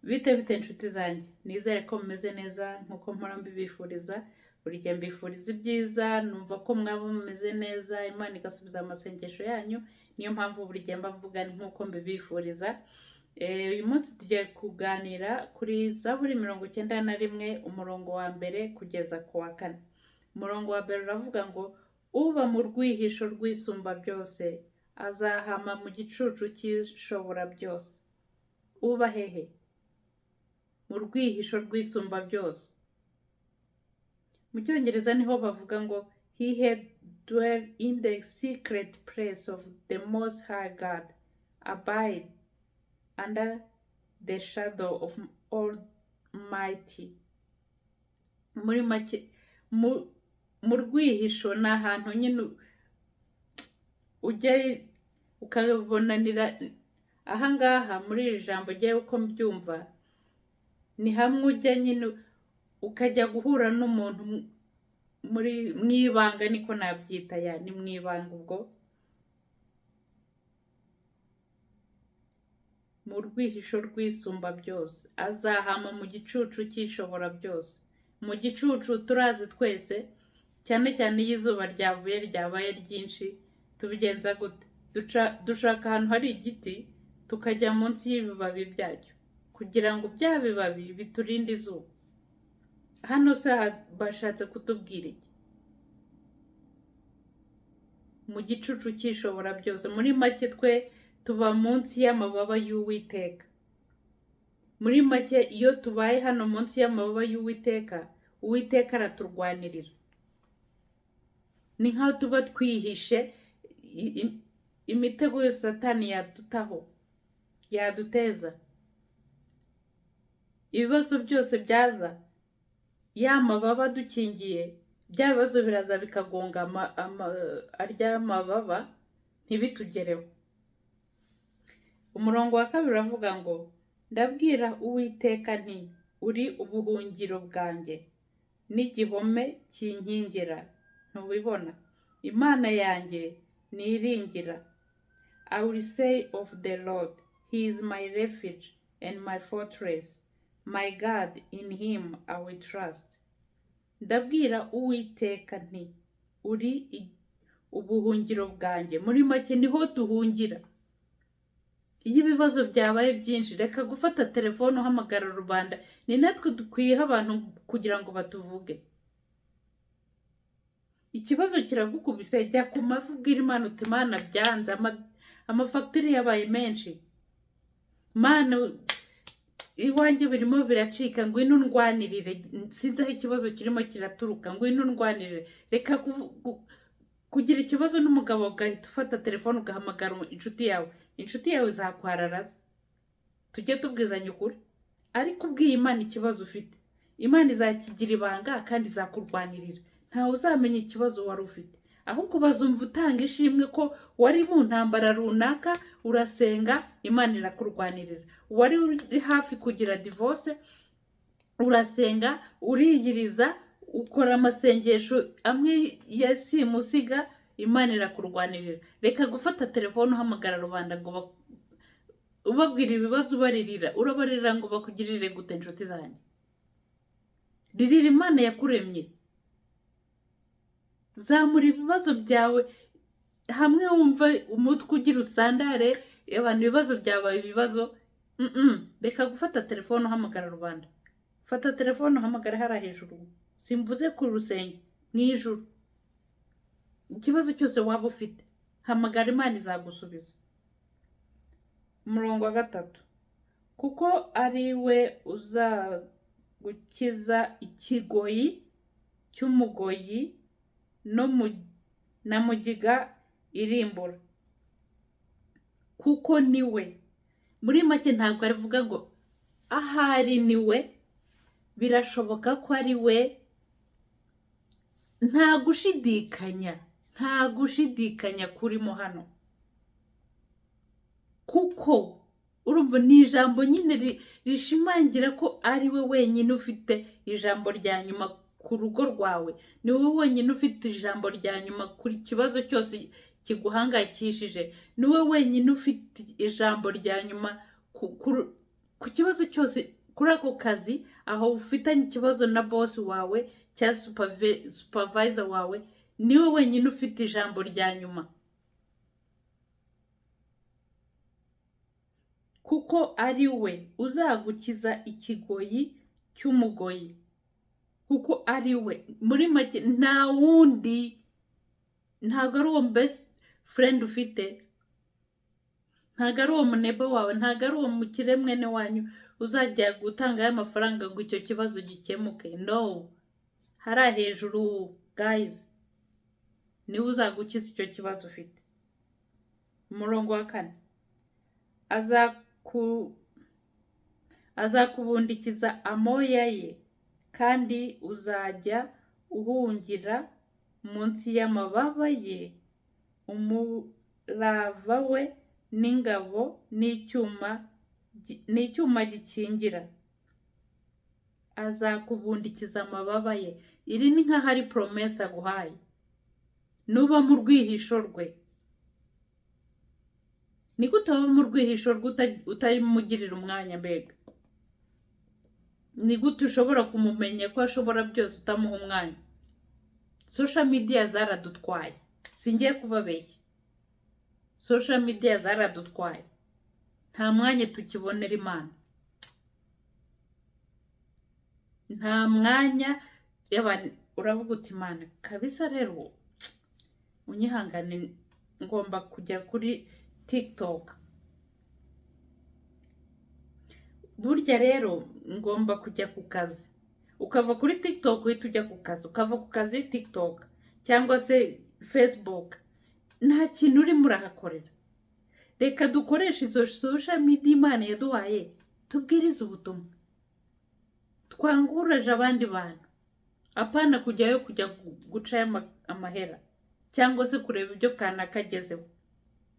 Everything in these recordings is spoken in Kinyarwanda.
Bite inshuti zanjye, nizere ko mumeze neza nkuko mpora mbibifuriza. Buri gihe mbifuriza ibyiza, numva ko mwaba mumeze neza, Imana igasubiza amasengesho yanyu. Niyo mpamvu buri gihe mba mvuga nkuko mbibifuriza. Uyu munsi tugiye kuganira kuri Zaburi 91 umurongo wa mbere kugeza ku wa 4. Umurongo wa mbere uravuga ngo uba mu rwihisho rw'isumba byose azahama mu gicucu cy'ishobora byose. Uba hehe? Mu rwihisho rw'isumba byose. Mu cyongereza niho bavuga ngo he had dwelt in the secret place of the most high God, abide under the shadow of Almighty. Muri make mu rwihisho ni ahantu nyine ujya ukabonanira. Ahangaha muri iri jambo rye uko mbyumva, ni hamwe ujya nyine ukajya guhura n'umuntu mu ibanga, niko nabyita, ni mu ibanga. Ubwo mu rwihisho rw'isumba byose azahama mu gicucu cy'ishobora byose. Mu gicucu turazi twese, cyane cyane iyo izuba ryabaye ryinshi, tubigenza gute? Dushaka ahantu hari igiti tukajya munsi y'ibibabi byacyo kugira ngo bya bibabi biturinde izuba. Hano se bashatse kutubwira iki? Mu gicucu cy'ishobora byose, muri make twe tuba munsi y'amababa y'Uwiteka. Muri make iyo tubaye hano munsi y'amababa y'Uwiteka, Uwiteka araturwanirira. Ni nkaho tuba twihishe imitego yose Satani yaduteza. Ibibazo byose byaza, ya mababa dukingiye, bya bibazo biraza bikagonga arya mababa ntibitugereho. Umurongo wa kabiri uravuga ngo ndabwira Uwiteka nti uri ubuhungiro bwanjye n'igihome kinkingira. Ntubibona? Imana yanjye niringira. I will say of the Lord, he is my refuge and my fortress, my God, in him I will trust. Ndabwira Uwiteka nti uri ubuhungiro bwanjye. Muri make niho duhungira iyo ibibazo byabaye byinshi. Reka gufata telefone uhamagara rubanda, ni natwe dukwiyeho abantu kugira ngo batuvuge. Ikibazo kiragukubise, jya ku mavi ubwira Imana uti Mana byanze, amafagitire yabaye menshi, Mana iwanjye birimo biracika, ngwino ndwanirire, sinzi aho ikibazo kirimo kiraturuka, ngwino ndwanirire. Reka kugira ikibazo n'umugabo ugahita ufata telefone ugahamagara inshuti yawe izakwararaza. Tujye tubwizanya ukuri. Ariko ubwiye Imana ikibazo ufite, Imana izakigira ibanga kandi izakurwanirira. Ntawe uzamenya ikibazo wari ufite, ahubwo bazumva utanga ishimwe ko wari mu ntambara runaka, urasenga, Imana irakurwanirira. Wari uri hafi kugira divorce, urasenga, uriyiriza, ukora amasengesho amwe ya simusiga, Imana irakurwanirira. Reka gufata telefone uhamagara rubanda ngo ubabwira ibibazo ubaririra. Urabarira ngo bakugirire gute inshuti zanjye? Ririra Imana yakuremye. Zamura ibibazo byawe hamwe, wumva umutwe ugira usandare, abantu ibibazo byabaye ibibazo. Reka gufata telefone uhamagara rubanda. Fata telefone uhamagara hariya hejuru, simvuze ku rusenge, mu ijuru. Ikibazo cyose waba ufite, hamagara, Imana izagusubiza. Umurongo wa 3, kuko ari we uzagukiza ikigoyi cy'umugoyi na mugiga irimbura. Kuko ni we. Muri make ntabwo arivuga ngo ahari ni we, birashoboka ko ari we. Nta gushidikanya kurimo hano. Kuko urumva ni ijambo nyine rishimangira ko ari we wenyine ufite ijambo rya nyuma ku rugo rwawe. Ni wowe wenyine ufite ijambo rya nyuma ku kibazo cyose kiguhangayikishije. Ni wowe wenyine ufite ijambo rya nyuma ku kibazo cyose kuri ako kazi, aho ufitanye ikibazo na boss wawe cyangwa supervisor wawe, niwe wenyine ufite ijambo rya nyuma, kuko ari we uzagukiza ikigoyi cy'umugoyi, kuko ari we muri make, nta wundi, ntabwo ari uwo best friend ufite, ntabwo ari uwo munebo wawe, ntabwo ari uwo mukire mwene wanyu uzajya gutangayo amafaranga ngo icyo kibazo gikemuke. No, hariya hejuru guys, niwe uzagukiza icyo kibazo ufite. Umurongo wa 4, azakubundikiza amoya ye, kandi uzajya uhungira munsi y'amababa ye. Umurava we n'ingabo n'icyuma gikingira. Azakubundikiza amababa ye. Iri ni nkaho ari promesa aguhaye. Nuba mu rwihisho rwe. Ni gute waba mu rwihisho rwe utamugirira umwanya mbega? Ni gute ushobora kumumenya ko ashobora byose utamuha umwanya? Social media zaradutwaye, singiye kubabeshya. Social media zaradutwaye, nta mwanya tukibonera Imana, nta mwanya. Uravuga uti Imana kabisa, rero unyihangane, ngomba kujya kuri TikTok. Burya rero ngomba kujya ku kazi, ukava kuri TikTok uhita ujya ku kazi, ukava ku kazi TikTok cyangwa se Facebook, nta kintu urimo urahakorera. Reka dukoreshe izo social media Imana yaduhaye, tubwirize ubutumwa, twanguraje abandi bantu, apana kujyayo kujya gucayo amahera cyangwa se kureba ibyo kanaka agezeho.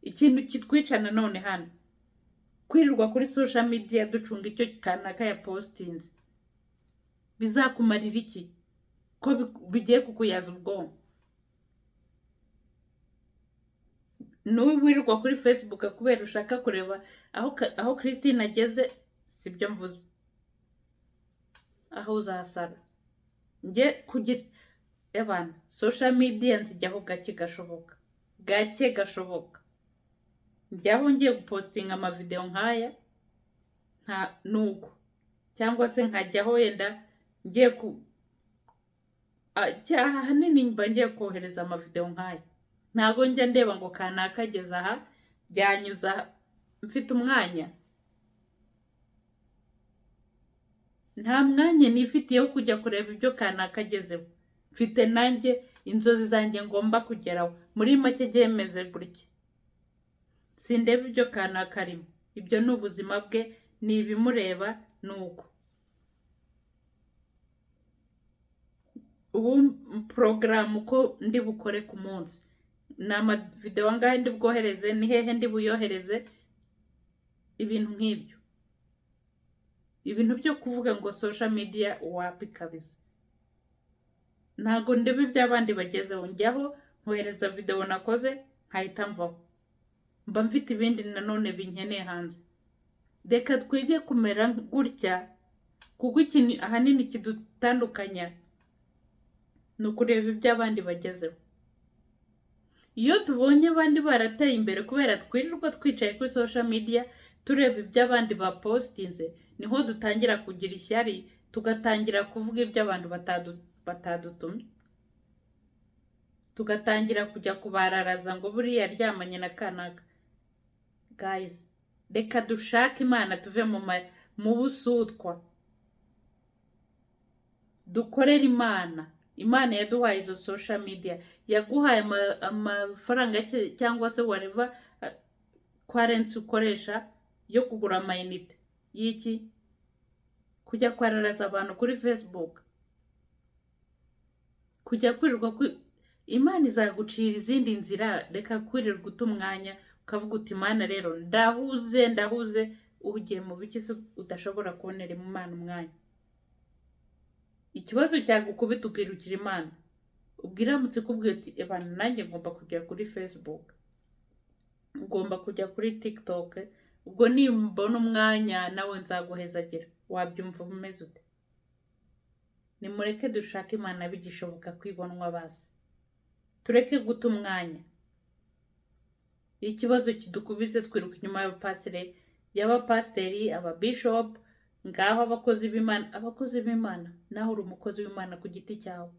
Ikintu kitwicana none hano, kwirirwa kuri social media ducunga icyo kanaka ya postinze, bizakumarira iki? Ko bigiye kukuyaza ubwonko. Wirirwa kuri Facebook kubera ushaka kureba aho Christine ageze, sibyo mvuze, aho uzasara. Nge kugira abana social media nzijyaho gake gashoboka, njyaho ngiye gupostinga amavideo nkaya, nta nuko, cyangwa se nkajyaho yenda ngiye hanini mba ngiye kohereza amavideo nkaya. Ntago njya ndeba ngo kanaka ageze aha byanyuza, mfite umwanya, nta mwanya nifitiye wo kujya kureba ibyo kanaka agezeho. Mfite nanjye inzozi zanjye ngomba kugeraho. Muri make byemeze gutya, sindeba ibyo kanaka arimo, ibyo ni ubuzima bwe, ni ibimureba, nuko. Ubu program uko ndi bukore ku munsi, nama video angahe ndi bwohereze, ni hehe ndi buyohereze, ibintu nk'ibyo. Ibintu byo kuvuga ngo social media wapi kabisa. Ntago ndebe iby'abandi bagezeho, njyaho nkohereza video nakoze nkahita mvaho, mba mfite ibindi nanone binkeneye hanze. Reka twige kumera gutya, kuko ikintu ahanini kidutandukanya ni ukureba iby'abandi bagezeho. Iyo tubonye abandi barateye imbere kubera twirirwa twicaye kuri social media tureba iby'abandi bapostinze, niho dutangira kugira ishyari, tugatangira kuvuga iby'abantu batadutumye, tugatangira kujya kubararaza ngo buriya aryamanye na kanaka. Guys, reka dushake Imana, tuve mu busutwa, dukorere Imana. Imana yaduhaye izo social media, yaguhaye amafaranga cyangwa se whatever currency ukoresha yo kugura amayinite y'iki, kujya kwararaza abantu kuri Facebook, kujya kwirirwa Imana izagucira izindi nzira. Reka kwirirwa umwanya ukavuga uti Imana rero ndahuze, ugiye mu biki se udashobora kubonera Imana umwanya. Ikibazo cyagukubita ukirukira Imana, ubwiramutse kubwiye uti abantu nanjye ngomba kujya kuri Facebook, ngomba kujya kuri TikTok, ubwo nimbona umwanya nawe nzaguhezagira. Wabyumva umeze ute? Nimureke dushake Imana bigishoboka kwibonwa basi, tureke guta umwanya. Ikibazo kidukubise twiruka inyuma y'abapasiteri, ababishop, ngaho abakozi b'Imana. Naho uri umukozi w'Imana ku giti cyawe,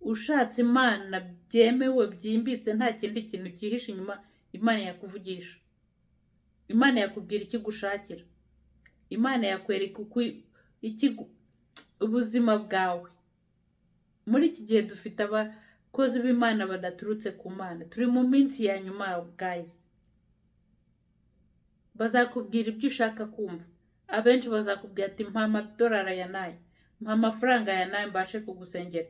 ushatse Imana byemewe byimbitse, nta kindi kintu cyihishe inyuma. Imana yakuvugisha, Imana yakubwira ikigushakira, Imana yakwereka ubuzima bwawe. Muri iki gihe dufite abakozi b'Imana badaturutse ku Mana. Turi mu minsi ya nyuma guys. Bazakubwira ibyo ushaka kumva. Abenshi bazakubwira ati mpa amadolari aya n'aya, mpa amafaranga aya n'aya mbashe kugusengera.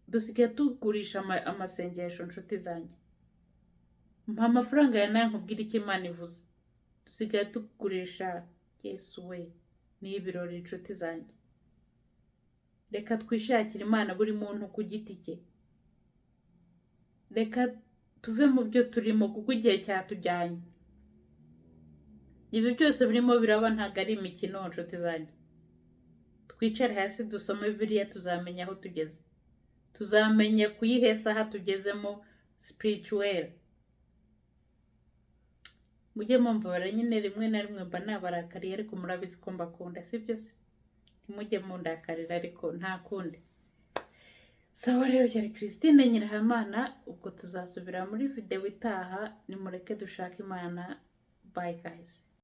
Dusigaye tugurisha amasengesho nshuti zanjye. Mpa amafaranga aya n'aya nkubwira icyo Imana ivuze. Dusigaye tugurisha Yesu we. Ni ibirori nshuti zanjye. Reka twishakire Imana buri muntu ku giti cye. Reka tuve mu byo turimo kuko igihe cyatujyanye. Ibi byose birimo biraba ntabwo ari imikino nshuti zanjye. Twicare hasi dusome Bibiliya, tuzamenya aho tugeze. Tuzamenya kuyihesa aho tugezemo spirituel. Mujye mumvabara nyine rimwe na rimwe mba nabarakariye, ariko murabizi ko mbakunda, sibyo se? Ntimujye mundakarira ariko nta kundi. Sawa rero, cyari Christine Nyirahamana. Ubwo tuzasubira muri video itaha. Nimureke dushake Imana. Bye guys.